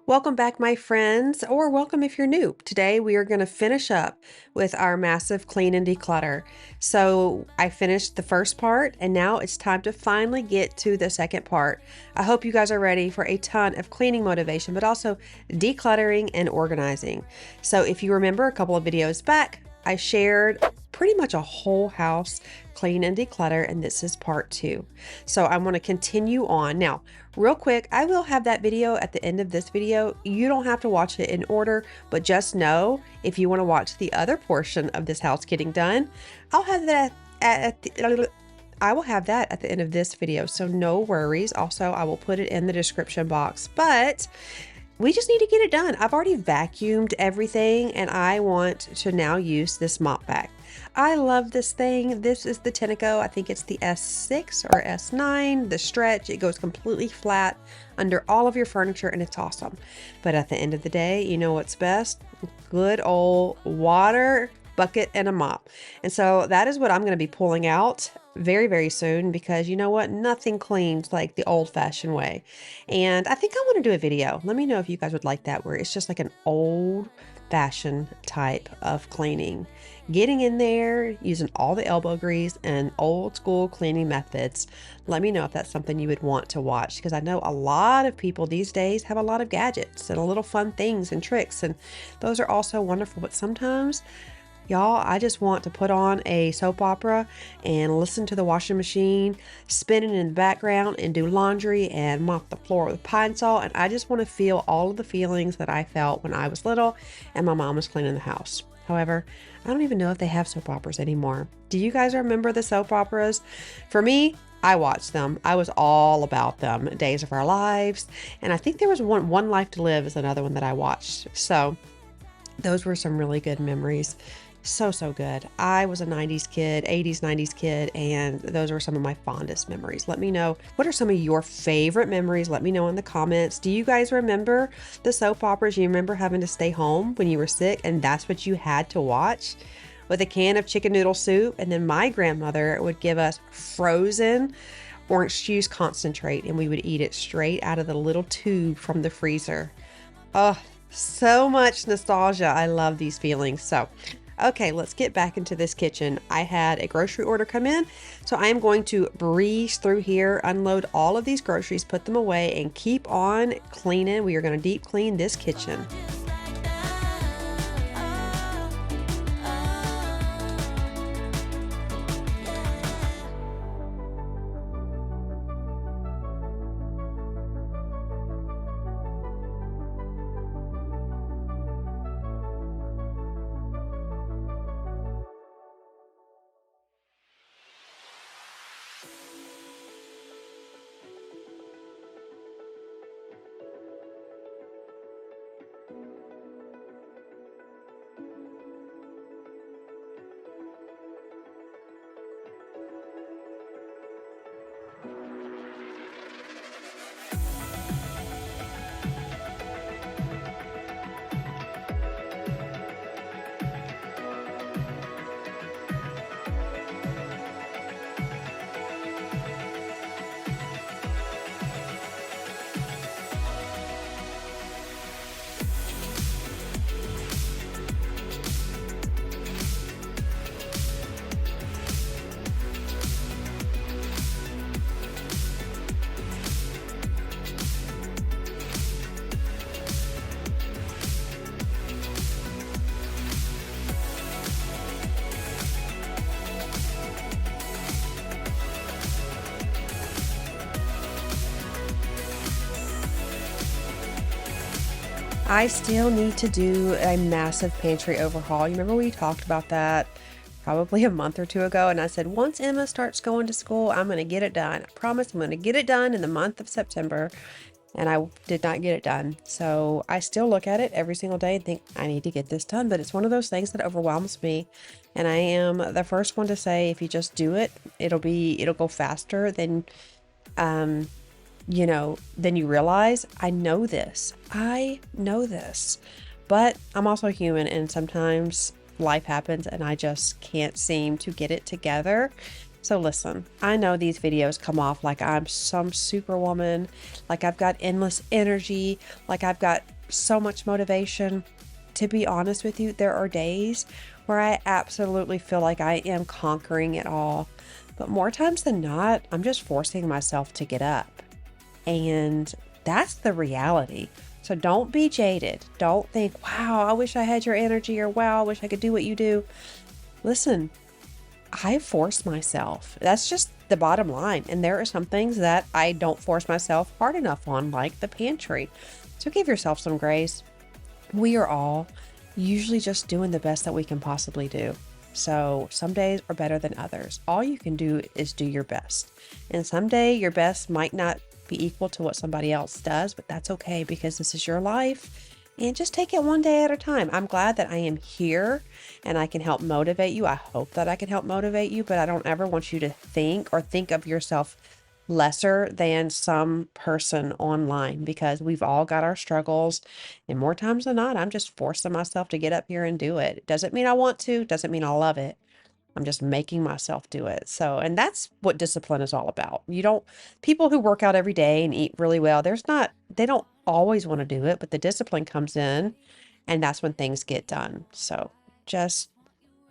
Welcome back, my friends, or welcome if you're new. Today we are going to finish up with our massive clean and declutter. So I finished the first part and now it's time to finally get to the second part. I hope you guys are ready for a ton of cleaning motivation, but also decluttering and organizing. So if you remember a couple of videos back, I shared pretty much a whole house clean and declutter, and this is part 2. So I want to continue on. Now, real quick, I will have that video at the end of this video. You don't have to watch it in order, but just know if you want to watch the other portion of this house getting done, I'll have that I will have that at the end of this video, so no worries. Also, I will put it in the description box, but we just need to get it done. I've already vacuumed everything and I want to now use this mop vac. I love this thing. This is the Tenneco. I think it's the S6 or S9, the stretch. It goes completely flat under all of your furniture and it's awesome. But at the end of the day, you know what's best? Good old water bucket and a mop. And so that is what I'm going to be pulling out very, very soon, because you know what? Nothing cleans like the old-fashioned way. And I think I want to do a video. Let me know if you guys would like that, where it's just like an old-fashioned type of cleaning. Getting in there, using all the elbow grease and old school cleaning methods. Let me know if that's something you would want to watch, because I know a lot of people these days have a lot of gadgets and little fun things and tricks, and those are also wonderful. But sometimes, y'all, I just want to put on a soap opera and listen to the washing machine spinning in the background and do laundry and mop the floor with pine sol. And I just want to feel all of the feelings that I felt when I was little and my mom was cleaning the house. However, I don't even know if they have soap operas anymore. Do you guys remember the soap operas? For me, I watched them. I was all about them. Days of Our Lives. And I think there was One Life to Live is another one that I watched. So those were some really good memories. So good. I was a 90s kid, 80s, 90s kid, and those are some of my fondest memories. Let me know, what are some of your favorite memories? Let me know in the comments. Do you guys remember the soap operas? You remember having to stay home when you were sick and that's what you had to watch with a can of chicken noodle soup? And then my grandmother would give us frozen orange juice concentrate and we would eat it straight out of the little tube from the freezer. Oh, so much nostalgia. I love these feelings. So okay, let's get back into this kitchen. I had a grocery order come in, so I am going to breeze through here, unload all of these groceries, put them away, and keep on cleaning. We are going to deep clean this kitchen. I still need to do a massive pantry overhaul. You remember we talked about that probably a month or two ago, and I said once Emma starts going to school, I'm going to get it done. I promise I'm going to get it done in the month of September, and I did not get it done. So I still look at it every single day and think I need to get this done, but it's one of those things that overwhelms me, and I am the first one to say if you just do it, it'll go faster than then you realize, I know this, but I'm also human and sometimes life happens and I just can't seem to get it together. So listen, I know these videos come off like I'm some superwoman, like I've got endless energy, like I've got so much motivation. To be honest with you, there are days where I absolutely feel like I am conquering it all. But more times than not, I'm just forcing myself to get up. And that's the reality. So don't be jaded. Don't think, wow, I wish I had your energy, or wow, I wish I could do what you do. Listen, I force myself. That's just the bottom line. And there are some things that I don't force myself hard enough on, like the pantry. So give yourself some grace. We are all usually just doing the best that we can possibly do. So some days are better than others. All you can do is do your best. And someday your best might not be equal to what somebody else does, but that's okay because this is your life. And just take it one day at a time. I'm glad that I am here and I can help motivate you. I hope that I can help motivate you, but I don't ever want you to think of yourself lesser than some person online, because we've all got our struggles. And more times than not, I'm just forcing myself to get up here and do it. It doesn't mean I want to, doesn't mean I love it. I'm just making myself do it. So, and that's what discipline is all about. People who work out every day and eat really well, they don't always want to do it, but the discipline comes in and that's when things get done. So just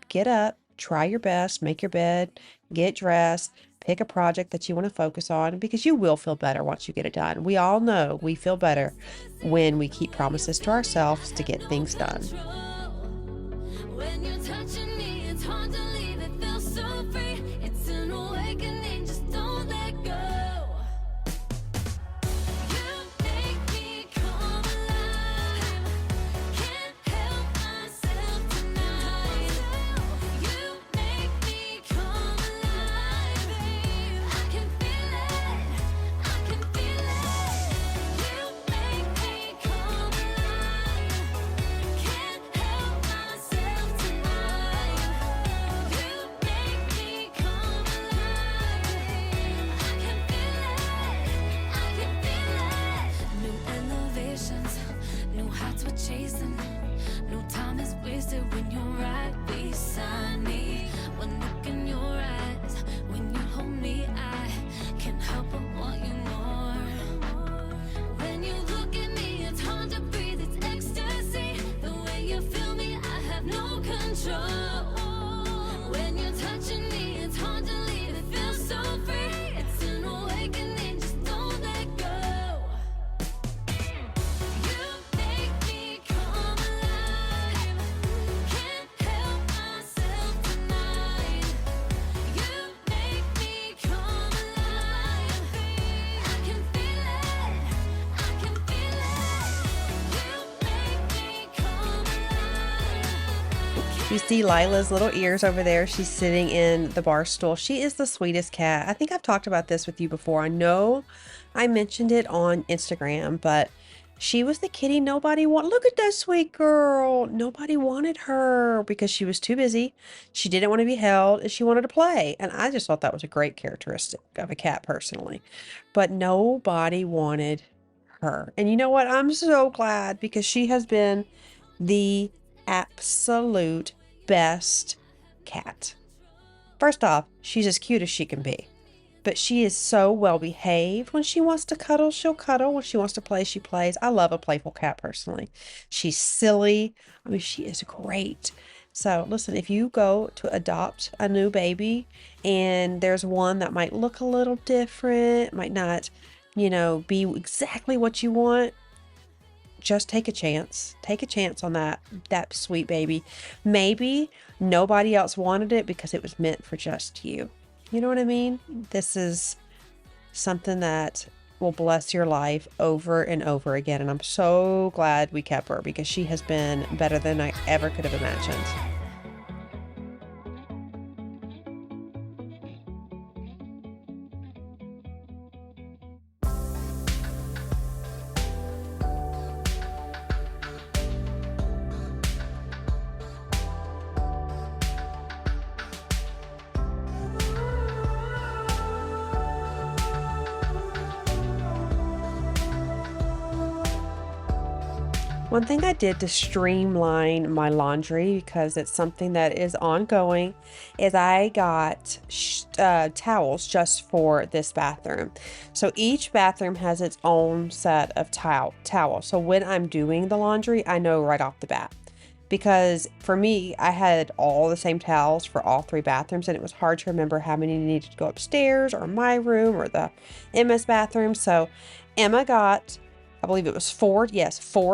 get up, try your best, make your bed, get dressed, pick a project that you want to focus on, because you will feel better once you get it done. We all know we feel better when we keep promises to ourselves to get things done. When you're touching me, it's hard to leave. It feels so free. It's an awakening. Just don't let go. You make me come alive. Can't help myself tonight. You make me come alive, babe. I can feel it. I can feel it. You make me come alive. Can't help myself tonight. You make me come alive. I can feel it. I can feel it. New elevations, new heights we're chasing. No time is wasted when you're right beside me. One look in your eyes, when you hold me, I can't help but want you more. When you look at me, it's hard to breathe. It's ecstasy. The way you feel me, I have no control. When you're touching me, it's hard to leave. It feels so free. It's an awakening. Just don't let go. You make me come alive. Can't help myself tonight. You make me come alive. I can feel it. I can feel it. You make me come alive. You see Lila's little ears over there. She's sitting in the bar stool. She is the sweetest cat. I think I've talked about this with you before. I know I mentioned it on Instagram, but she was the kitty nobody wanted. Look at that sweet girl. Nobody wanted her because she was too busy. She didn't want to be held and she wanted to play. And I just thought that was a great characteristic of a cat personally. But nobody wanted her. And you know what? I'm so glad, because she has been the absolute best cat. First off, she's as cute as she can be. But she is so well behaved. When she wants to cuddle, she'll cuddle. When she wants to play, she plays. I love a playful cat personally. She's silly. I mean, she is great. So listen, if you go to adopt a new baby and there's one that might look a little different, might not, be exactly what you want, just take a chance. Take a chance on that sweet baby. Maybe nobody else wanted it because it was meant for just you. You know what I mean? This is something that will bless your life over and over again. And I'm so glad we kept her, because she has been better than I ever could have imagined. One thing I did to streamline my laundry, because it's something that is ongoing, is I got towels just for this bathroom. So each bathroom has its own set of towels. So when I'm doing the laundry, I know right off the bat. Because for me, I had all the same towels for all three bathrooms, and it was hard to remember how many needed to go upstairs or my room or the MS bathroom. So Emma got, I believe it was four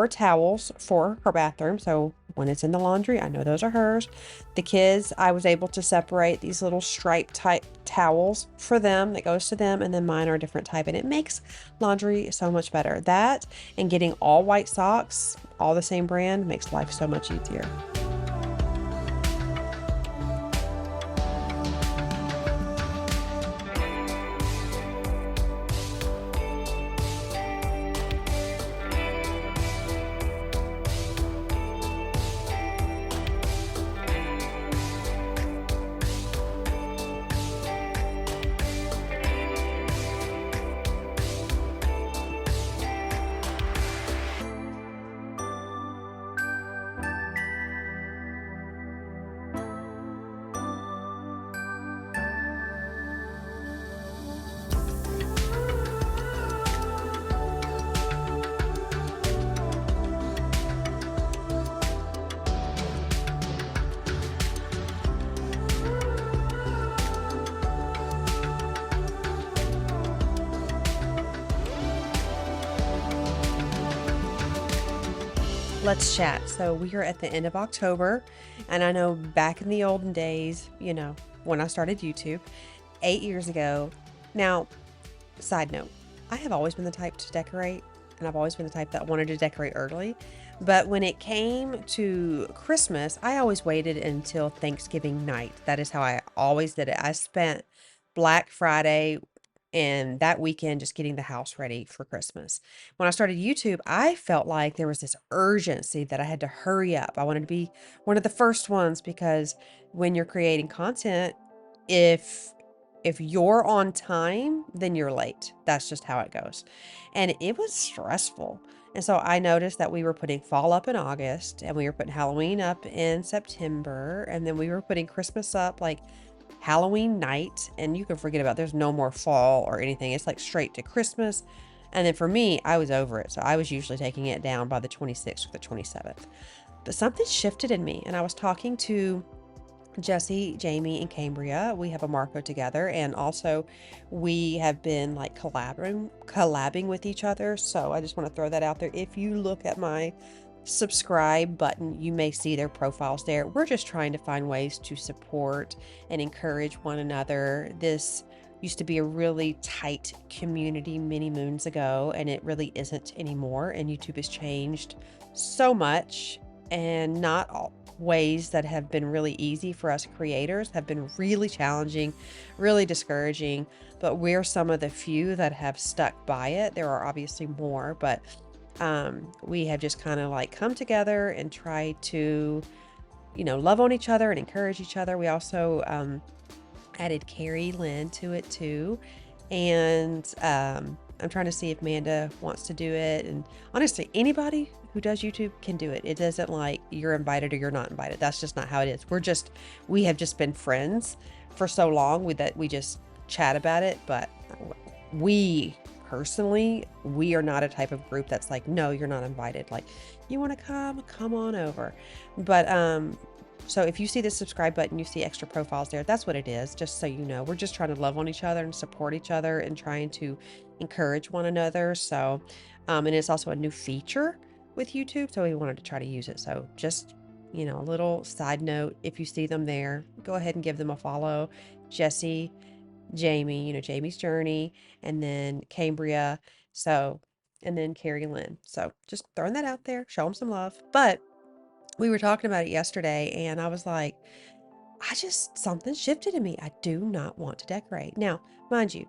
towels for her bathroom. So when it's in the laundry, I know those are hers. The kids, I was able to separate these little stripe type towels for them that goes to them, and then mine are a different type, and it makes laundry so much better. That and getting all white socks, all the same brand, makes life so much easier. Let's chat. So we are at the end of October, and I know back in the olden days, when I started YouTube 8 years ago. Now, side note, I have always been the type to decorate, and I've always been the type that wanted to decorate early. But when it came to Christmas, I always waited until Thanksgiving night. That is how I always did it. I spent Black Friday and that weekend just getting the house ready for Christmas. When I started YouTube, I felt like there was this urgency that I had to hurry up. I wanted to be one of the first ones, because when you're creating content, if you're on time, then you're late. That's just how it goes. And it was stressful. And so I noticed that we were putting fall up in August, and we were putting Halloween up in September, and then we were putting Christmas up like Halloween night, and you can forget about, there's no more fall or anything. It's like straight to Christmas. And then for me, I was over it. So I was usually taking it down by the 26th or the 27th. But something shifted in me, and I was talking to Jesse, Jamie, and Cambria. We have a Marco together, and also we have been like collabing with each other. So I just want to throw that out there. If you look at my subscribe button, you may see their profiles there. We're just trying to find ways to support and encourage one another. This used to be a really tight community many moons ago, and it really isn't anymore. And YouTube has changed so much, and not all ways that have been really easy for us creators have been really challenging, really discouraging, but we're some of the few that have stuck by it. There are obviously more, but we have just kind of like come together and try to, love on each other and encourage each other. We also added Carrie Lynn to it too. And I'm trying to see if Amanda wants to do it. And honestly, anybody who does YouTube can do it. It doesn't like you're invited or you're not invited. That's just not how it is. We have just been friends for so long that we just chat about it. But we personally, we are not a type of group that's like, no, you're not invited. Like, you want to come on over. But so if you see the subscribe button, you see extra profiles there. That's what it is. Just so you know, we're just trying to love on each other and support each other and trying to encourage one another. So, and it's also a new feature with YouTube, so we wanted to try to use it. So just, a little side note, if you see them there, go ahead and give them a follow. Jesse, Jamie, Jamie's Journey, and then Cambria. So, and then Carrie Lynn. So just throwing that out there, show them some love. But we were talking about it yesterday, and I was like, something shifted in me. I do not want to decorate. Now, mind you,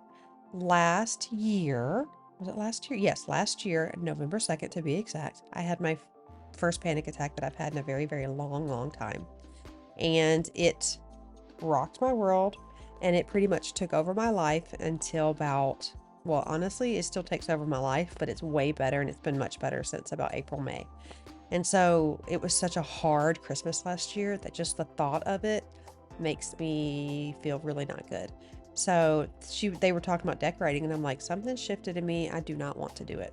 last year, was it last year? Yes, last year, November 2nd to be exact, I had my first panic attack that I've had in a very, very long, long time. And it rocked my world, and it pretty much took over my life until about well, honestly, it still takes over my life, but it's way better and it's been much better since about April, May. And so it was such a hard Christmas last year that just the thought of it makes me feel really not good. So they were talking about decorating, and I'm like, something shifted in me. I do not want to do it.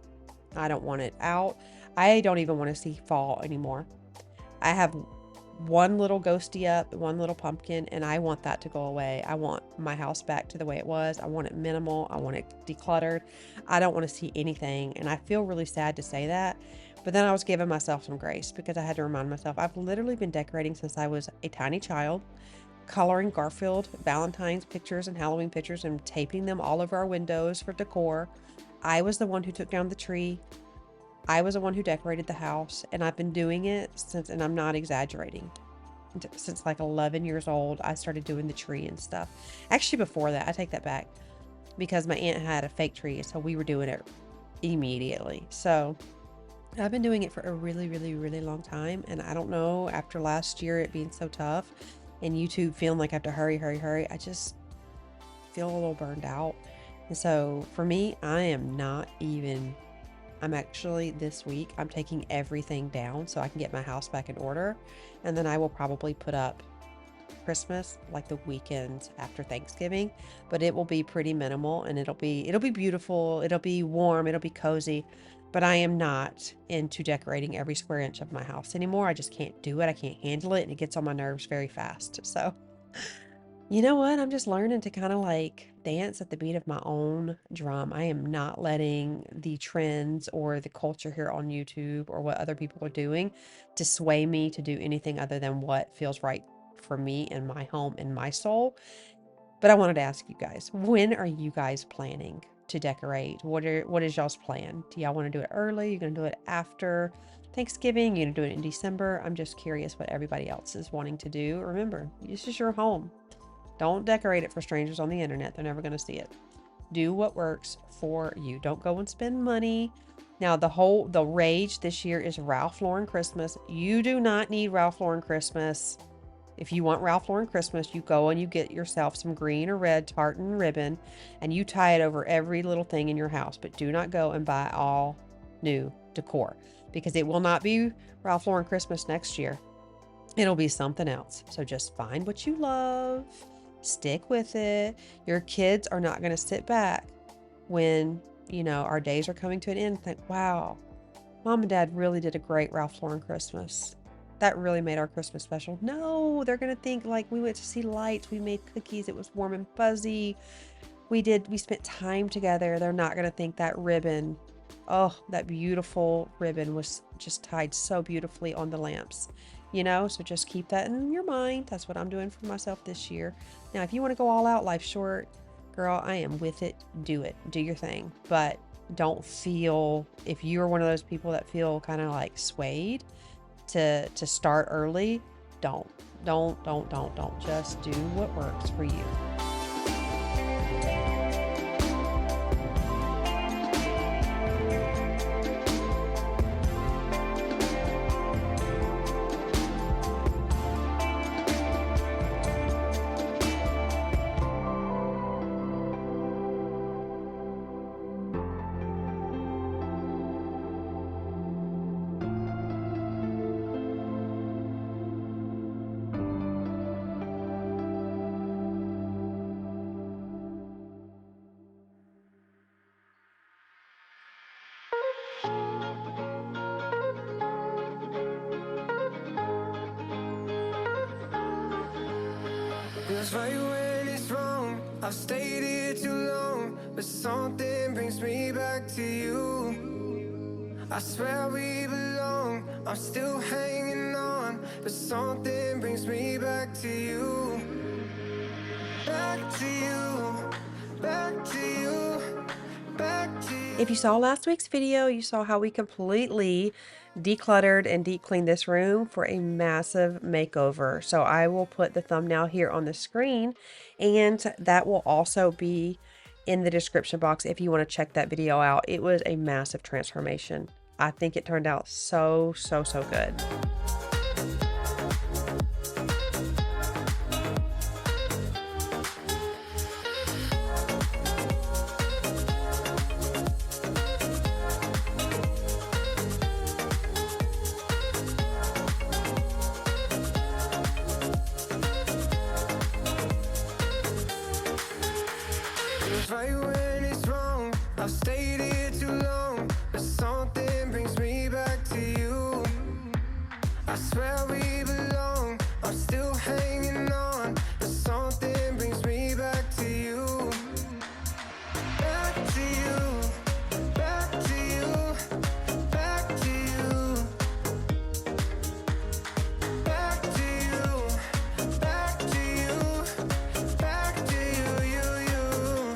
I don't want it out. I don't even want to see fall anymore. I have one little ghosty up, one little pumpkin, and I want that to go away. I want my house back to the way it was. I want it minimal. I want it decluttered. I don't want to see anything. And I feel really sad to say that. But then I was giving myself some grace because I had to remind myself I've literally been decorating since I was a tiny child, coloring Garfield Valentine's pictures and Halloween pictures and taping them all over our windows for decor. I was the one who took down the tree. I was the one who decorated the house, and I've been doing it since, and I'm not exaggerating, since like 11 years old. I started doing the tree and stuff. Actually, before that, I take that back, because my aunt had a fake tree, so we were doing it immediately. So I've been doing it for a really, really, really long time, and I don't know, after last year it being so tough and YouTube feeling like I have to hurry, hurry, hurry, I just feel a little burned out. And so for me, I'm actually, this week, I'm taking everything down so I can get my house back in order. And then I will probably put up Christmas like the weekend after Thanksgiving, but it will be pretty minimal, and it'll be beautiful. It'll be warm. It'll be cozy, but I am not into decorating every square inch of my house anymore. I just can't do it. I can't handle it, and it gets on my nerves very fast. So you know what? I'm just learning to kind of like dance at the beat of my own drum. I am not letting the trends or the culture here on YouTube or what other people are doing to sway me to do anything other than what feels right for me and my home and my soul. But I wanted to ask you guys, when are you guys planning to decorate? What is y'all's plan? Do y'all want to do it early? You're going to do it after Thanksgiving? You're going to do it in December? I'm just curious what everybody else is wanting to do. Remember, this is your home. Don't decorate it for strangers on the internet. They're never going to see it. Do what works for you. Don't go and spend money. Now, the rage this year is Ralph Lauren Christmas. You do not need Ralph Lauren Christmas. If you want Ralph Lauren Christmas, you go and you get yourself some green or red tartan ribbon and you tie it over every little thing in your house. But do not go and buy all new decor, because it will not be Ralph Lauren Christmas next year. It'll be something else. So just find what you love. Stick with it. Your kids are not going to sit back when, our days are coming to an end and think, wow, Mom and Dad really did a great Ralph Lauren Christmas. That really made our Christmas special. No, they're going to think like we went to see lights. We made cookies. It was warm and fuzzy. We spent time together. They're not going to think that ribbon, oh, that beautiful ribbon was just tied so beautifully on the lamps. So just keep that in your mind. That's what I'm doing for myself this year. Now, if you want to go all out, life's short, girl, I am with it. Do it. Do your thing. But don't feel, if you're one of those people that feel kind of like swayed to start early, don't. Just do what works for you. Feels right when it's wrong. I've stayed here too long, but something brings me back to you. I swear we belong. I'm still hanging on, but something brings me back to you. Back to you. Back to you. Back to you. If you saw last week's video, you saw how we completely decluttered and deep cleaned this room for a massive makeover. So I will put the thumbnail here on the screen, and that will also be in the description box if you want to check that video out. It was a massive transformation. I think it turned out so good. right when it's wrong. I've stayed here too long, but something brings me back to you. I swear we belong. I'm still hanging on, but something brings me back to you. Back to you, back to you, back to you, back to you, back to you, back to you. Back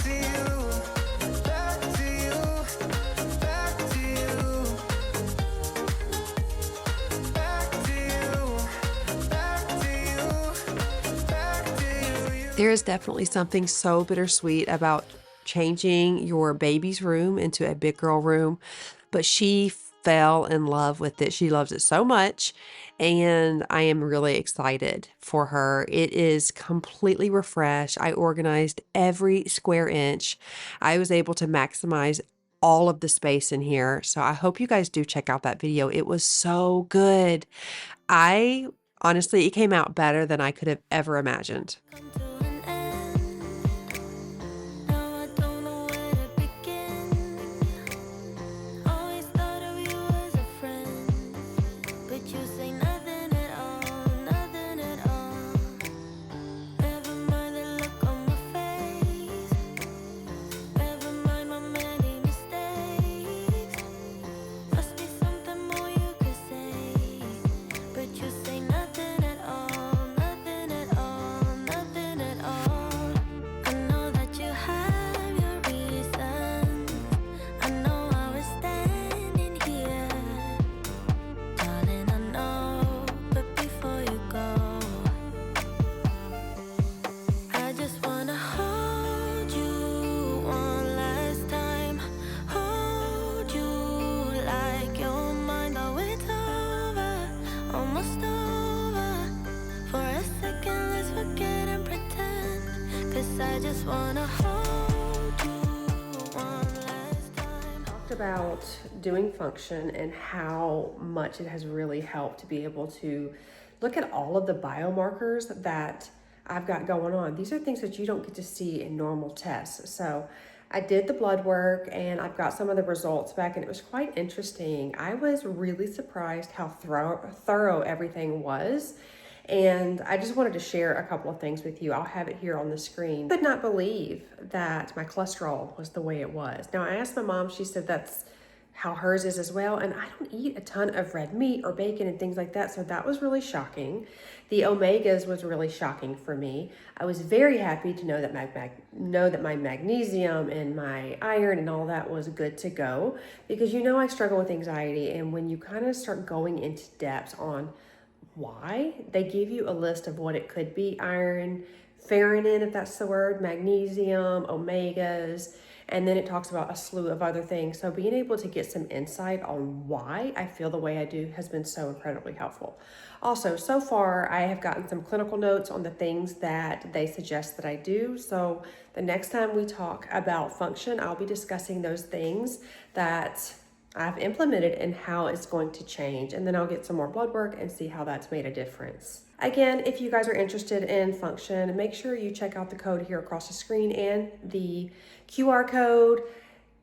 to you, back to you, back to you, back to you, back to you, back to you. There is definitely something so bittersweet about changing your baby's room into a big girl room, but she fell in love with it. She loves it so much, and I am really excited for her. It is completely refreshed. I organized every square inch. I was able to maximize all of the space in here. So I hope you guys do check out that video. It was so good. I honestly, it came out better than I could have ever imagined. Come to an end. Now I don't know where to begin. Always thought of you as a friend, but you say nothing at all, nothing at all. Never mind the look on my face. Never mind my many mistakes. Must be something more you could say, but you say nothing at all, nothing at all, nothing at all. I know that you have your reasons. I know I was standing here, darling. I know, but before you go, I just wanna hold you one last time. Hold you like you're mine. Oh, it's over, almost over. For a second, let's forget and pretend. 'Cause I just wanna hold you one last time. Talked about doing function and how much it has really helped to be able to look at all of the biomarkers that I've got going on. These are things that you don't get to see in normal tests. So I did the blood work and I've got some of the results back, and it was quite interesting. I was really surprised how thorough everything was. And I just wanted to share a couple of things with you. I'll have it here on the screen. I could not believe that my cholesterol was the way it was. Now, I asked my mom, she said that's how hers is as well. And I don't eat a ton of red meat or bacon and things like that. So that was really shocking. The omegas was really shocking for me. I was very happy to know that my magnesium and my iron and all that was good to go, because you know I struggle with anxiety. And when you kind of start going into depth on why, they give you a list of what it could be: iron, ferritin, if that's the word, magnesium, omegas, and then it talks about a slew of other things. So being able to get some insight on why I feel the way I do has been so incredibly helpful. Also, so far, I have gotten some clinical notes on the things that they suggest that I do. So the next time we talk about function, I'll be discussing those things that I've implemented and how it's going to change. And then I'll get some more blood work and see how that's made a difference. Again, if you guys are interested in function, make sure you check out the code here across the screen and the QR code.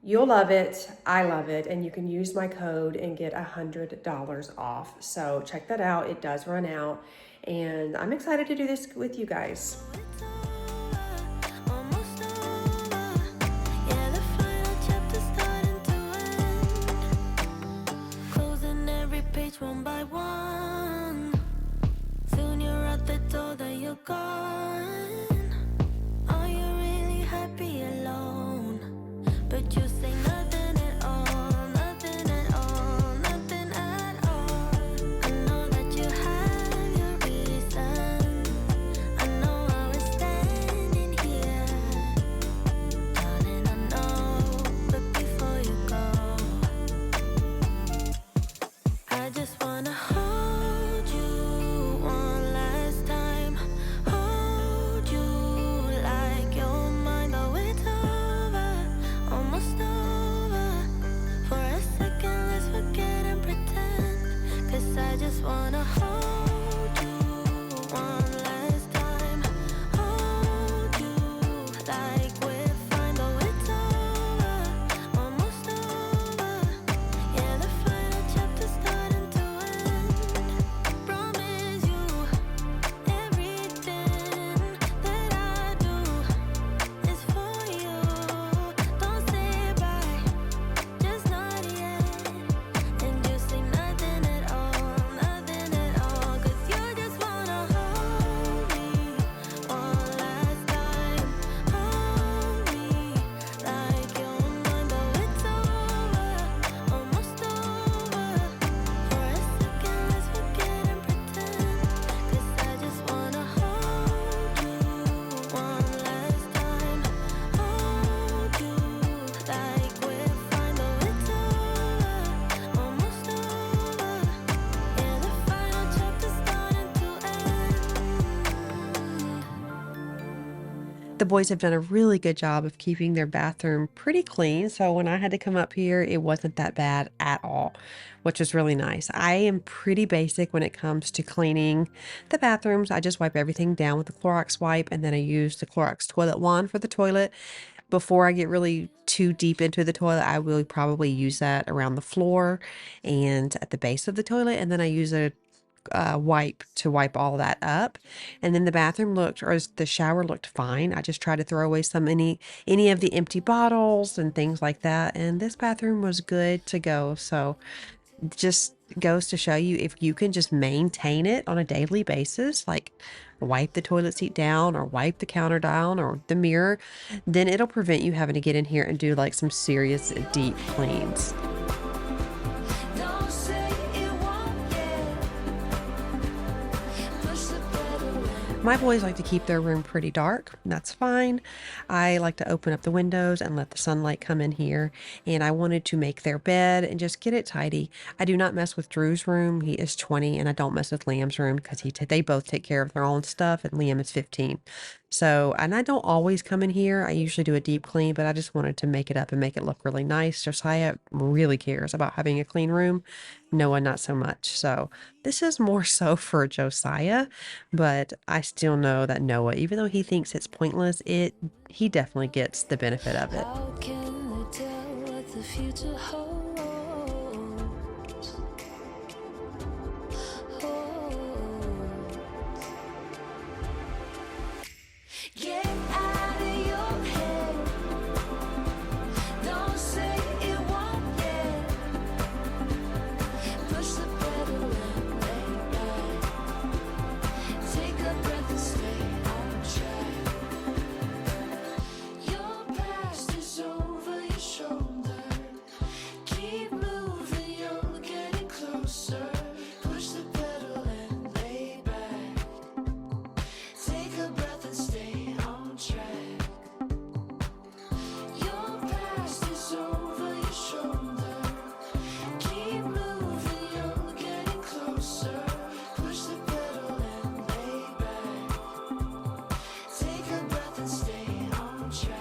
You'll love it. I love it. And you can use my code and get $100 off. So check that out. It does run out. And I'm excited to do this with you guys. It's over, almost over. Yeah, the final chapter's starting to end. Closing every page one by one. Soon you're out the door, then you're gone. Are you really happy alone? But you say nothing at all, nothing at all, nothing at all. I know that you have your reasons. I know The boys have done a really good job of keeping their bathroom pretty clean, so when I had to come up here, it wasn't that bad at all, which was really nice. I am pretty basic when it comes to cleaning the bathrooms. I just wipe everything down with the Clorox wipe, and then I use the Clorox toilet wand for the toilet. Before I get really too deep into the toilet, I will probably use that around the floor and at the base of the toilet, and then I use a wipe to wipe all that up. And then the bathroom looked, or the shower looked fine. I just tried to throw away any of the empty bottles and things like that. And this bathroom was good to go. So just goes to show you, if you can just maintain it on a daily basis, like wipe the toilet seat down or wipe the counter down or the mirror, then it'll prevent you having to get in here and do like some serious deep cleans. Don't say it won't, yeah. Push the pedal and My boys like to keep their room pretty dark. And that's fine. I like to open up the windows and let the sunlight come in here. And I wanted to make their bed and just get it tidy. I do not mess with Drew's room. He is 20, and I don't mess with Liam's room because they both take care of their own stuff, and Liam is 15. So, and I don't always come in here. I usually do a deep clean, but I just wanted to make it up and make it look really nice. Josiah really cares about having a clean room. Noah, not so much. So this is more so for Josiah, but I still know that Noah, even though he thinks it's pointless, he definitely gets the benefit of it. how can they tell what the future holds? Get out of your head. Don't say it won't, yeah. Push the pedal and lay back. Take a breath and stay on track. Your past is over your shoulder. Keep moving, you're getting closer. Push the pedal and lay back. Take a breath and stay on track. Your past is over your shoulder. Keep moving, you're getting closer. Push the pedal and lay back. Take a breath and stay on track.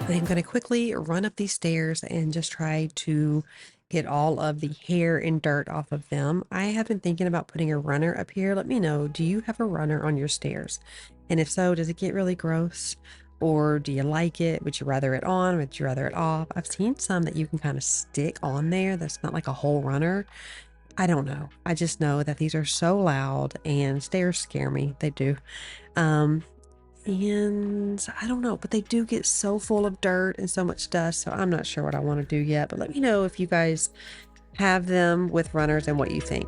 I'm going to quickly run up these stairs and just try to get all of the hair and dirt off of them. I have been thinking about putting a runner up here. Let me know, do you have a runner on your stairs? And if so, does it get really gross? Or do you like it? Would you rather it on? Would you rather it off? I've seen some that you can kind of stick on there that's not like a whole runner. I don't know. I just know that these are so loud and stairs scare me. They do. Um, and I don't know, but they do get so full of dirt and so much dust. So I'm not sure what I want to do yet, but let me know if you guys have them with runners and what you think.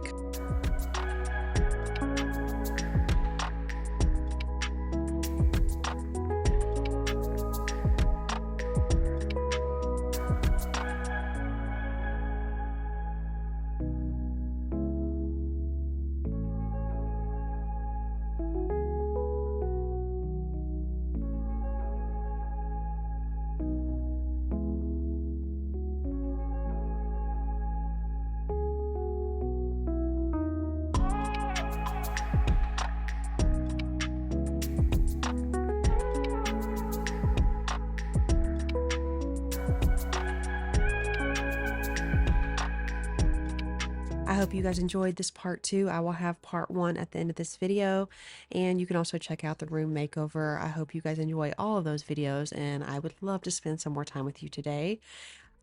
I hope you guys enjoyed this part 2. I will have part 1 at the end of this video, and you can also check out the room makeover. I hope you guys enjoy all of those videos, and I would love to spend some more time with you today.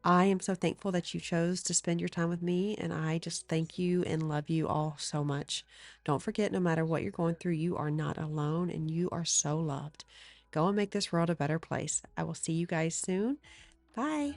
I am so thankful that you chose to spend your time with me, and I just thank you and love you all so much. Don't forget, no matter what you're going through, you are not alone, and you are so loved. Go and make this world a better place. I will see you guys soon. Bye.